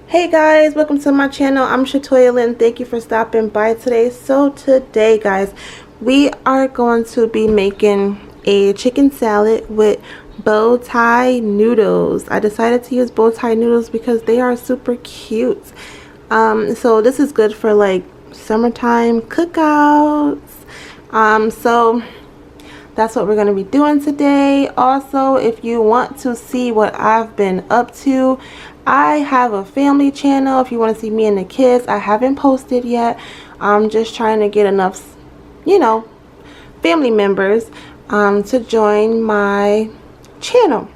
Hey guys, welcome to my channel. I'm ShatoyaLynn. Thank you for stopping by today. So today guys, we are going to be making a chicken salad with bow tie noodles. I decided to use bow tie noodles because they are super cute. So this is good for like summertime cookouts. So that's what we're going to be doing today. Also, if you want to see what I've been up to, I have a family channel. If you want to see me and the kids, I haven't posted yet. I'm just trying to get enough, you know, family members to join my channel.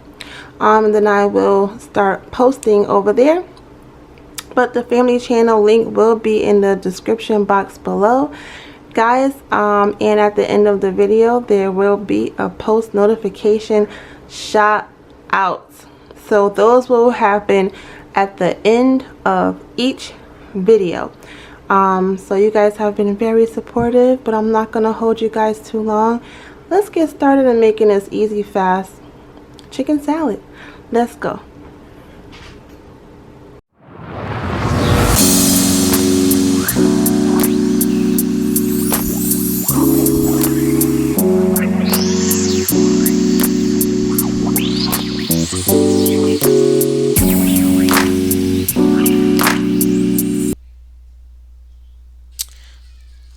And then I will start posting over there. But the family channel link will be in the description box below, guys. And at the end of the video there will be a post notification shout out, so those will happen at the end of each video. So you guys have been very supportive, but I'm not gonna hold you guys too long. Let's get started in making this easy fast chicken salad. Let's go.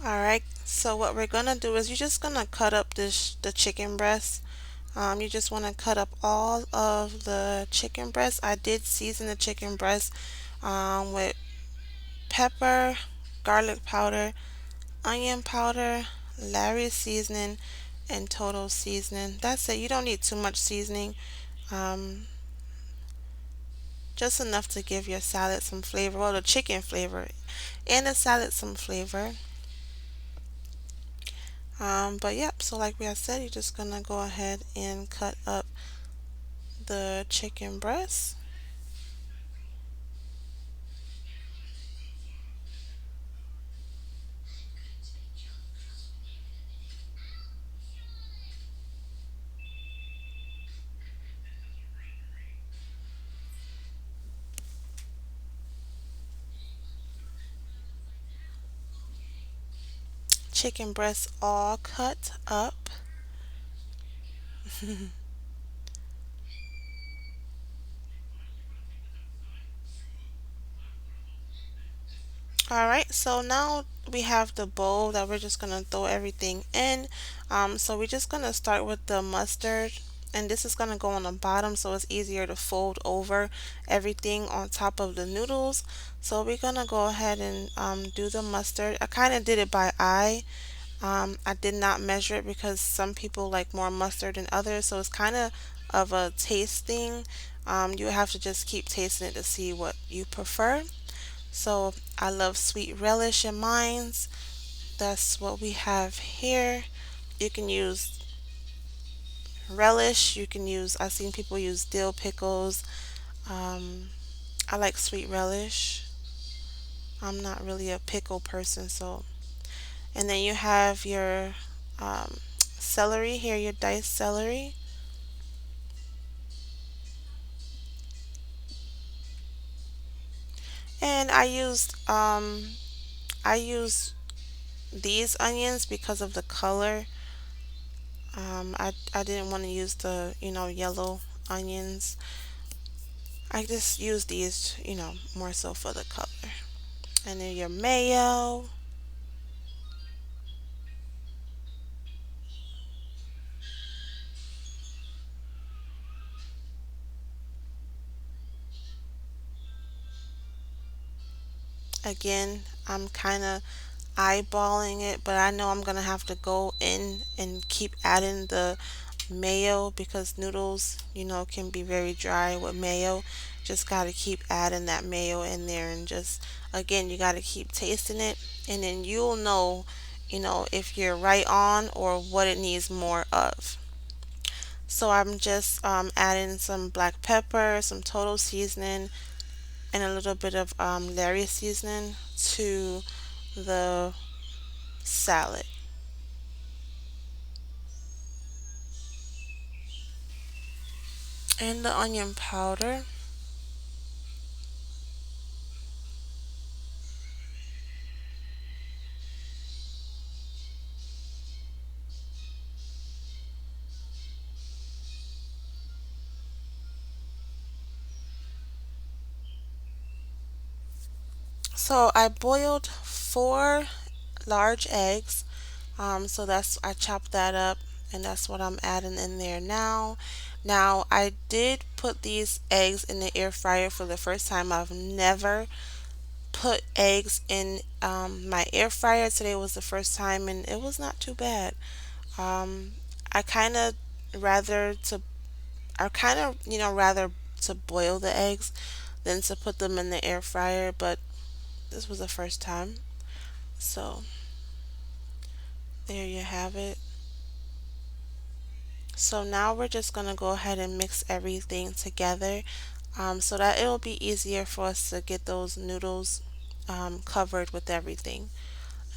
Alright, so what we're gonna do is you're just gonna cut up the chicken breast. You just want to cut up all of the chicken breast. I did season the chicken breast with pepper, garlic powder, onion powder, Larry's seasoning, and total seasoning. That's it. You don't need too much seasoning. Um, just enough to give your salad some flavor. Well, the chicken flavor and the salad some flavor. But yep, so like we had said, you're just gonna go ahead and cut up the chicken breast. Chicken breast all cut up. Alright, so now we have the bowl that we're just gonna throw everything in. So we're just gonna start with the mustard, and this is gonna go on the bottom so it's easier to fold over everything on top of the noodles. So we're gonna go ahead and do the mustard. I kind of did it by eye. I did not measure it because some people like more mustard than others, so it's kind of a taste thing. You have to just keep tasting it to see what you prefer. So I love sweet relish in mines. That's what we have here. You can use relish. You can use, I've seen people use dill pickles. Um, I like sweet relish. I'm not really a pickle person, so. And then you have your celery here, your diced celery. And I used these onions because of the color. I didn't want to use the, yellow onions. I just use these, more so for the color. And then your mayo. Again, I'm kind of eyeballing it, but I know I'm gonna have to go in and keep adding the mayo because noodles, can be very dry with mayo. Just got to keep adding that mayo in there, and just again, you got to keep tasting it, and then you'll know, if you're right on or what it needs more of. So I'm just adding some black pepper, some total seasoning, and a little bit of Larry seasoning to the salad. And the onion powder. So I boiled 4 large eggs. So I chopped that up, and that's what I'm adding in there now. Now I did put these eggs in the air fryer for the first time. I've never put eggs in my air fryer. Today was the first time, and it was not too bad. Um, I kind of rather to I kind of rather to boil the eggs than to put them in the air fryer, but this was the first time. So there you have it. So now we're just going to go ahead and mix everything together so that it'll be easier for us to get those noodles covered with everything.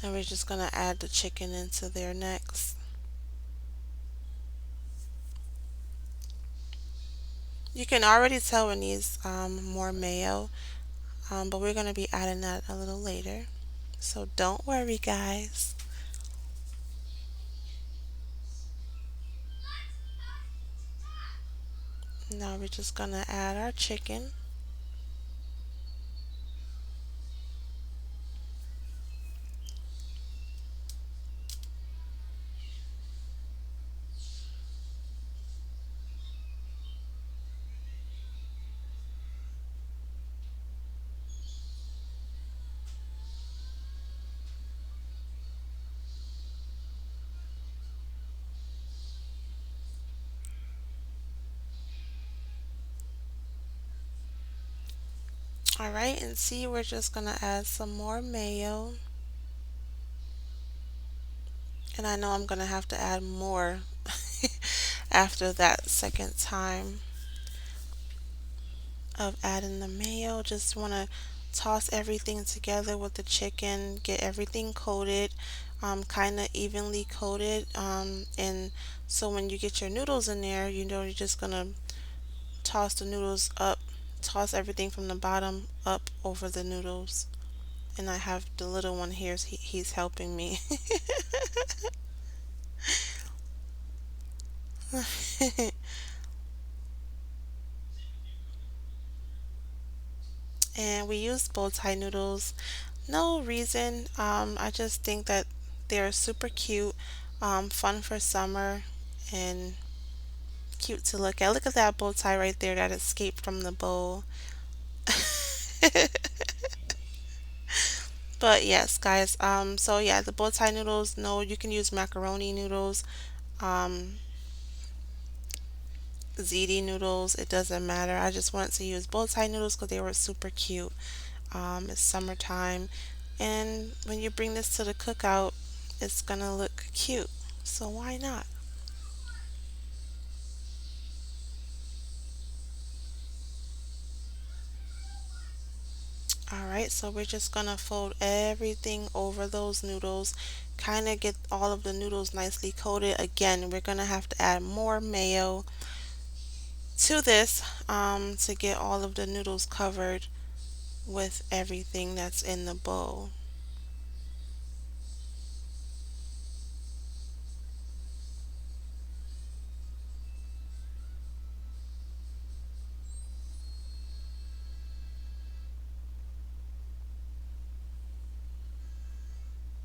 And we're just going to add the chicken into there next. You can already tell it needs more mayo, but we're going to be adding that a little later. So don't worry, guys. Now we're just going to add our chicken. Alright, and see, we're just going to add some more mayo. And I know I'm going to have to add more after that second time of adding the mayo. Just want to toss everything together with the chicken, get everything coated, kind of evenly coated. And so when you get your noodles in there, you're just going to toss the noodles up, toss everything from the bottom up over the noodles. And I have the little one here, he's helping me. And we use bow tie noodles. No reason. I just think that they're super cute, fun for summer, and cute to look at. Look at that bow tie right there that escaped from the bowl. But yes, guys. So yeah, the bow tie noodles. No, you can use macaroni noodles, um, ziti noodles. It doesn't matter. I just wanted to use bow tie noodles because they were super cute. It's summertime, and when you bring this to the cookout, it's gonna look cute. So why not? Alright, so we're just gonna fold everything over those noodles, kind of get all of the noodles nicely coated. Again, we're gonna have to add more mayo to this to get all of the noodles covered with everything that's in the bowl.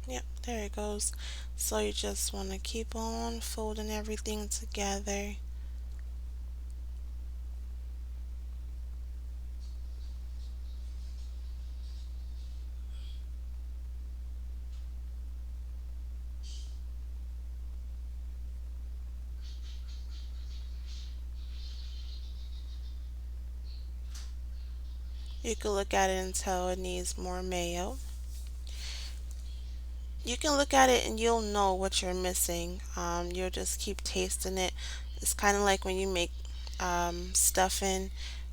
Yep, there it goes. So you just want to keep on folding everything together. You can look at it and tell it needs more mayo. You can look at it and you'll know what you're missing. You'll just keep tasting it. It's kind of like when you make stuffing,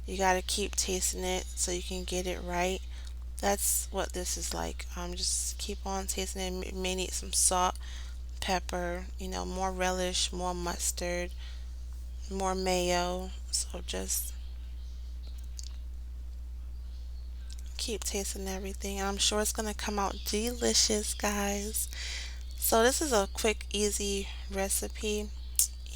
you got to keep tasting it so you can get it right. That's what this is like. Just keep on tasting it. You may need some salt, pepper, more relish, more mustard, more mayo. So just keep tasting everything. I'm sure it's going to come out delicious, guys. So this is a quick, easy recipe,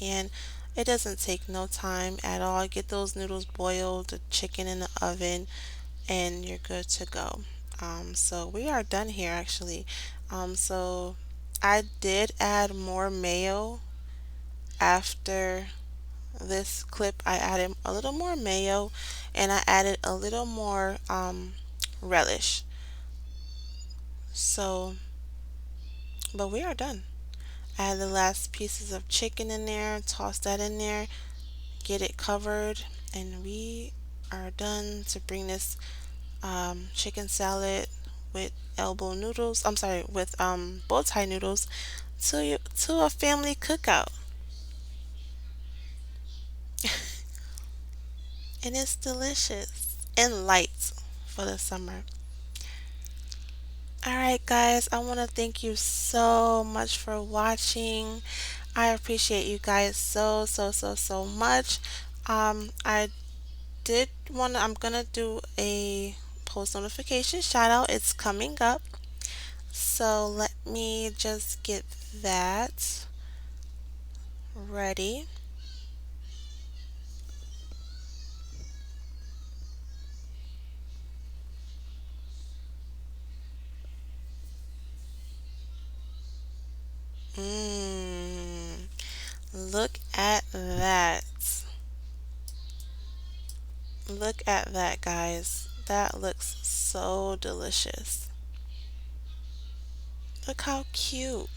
and it doesn't take no time at all. Get those noodles boiled, the chicken in the oven, and you're good to go. So we are done here actually. So I did add more mayo after this clip. I added a little more mayo and I added a little more relish. So, but we are done. Add the last pieces of chicken in there, toss that in there, get it covered, and we are done to bring this chicken salad with elbow noodles. I'm sorry, with bow tie noodles to a family cookout, and it's delicious and light for the summer. All right, guys, I want to thank you so much for watching. I appreciate you guys so much. I did want to, I'm gonna do a post notification shout out. It's coming up. So let me just get that ready. Mmm, look at that. Look at that, guys. That looks so delicious. Look how cute.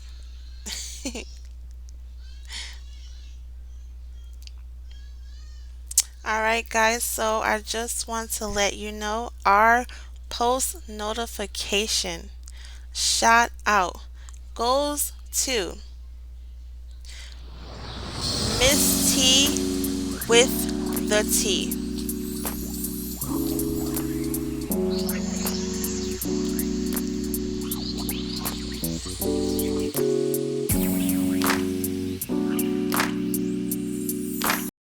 Alright, guys, so I just want to let you know our post notification shout out goes to Miss T with the T.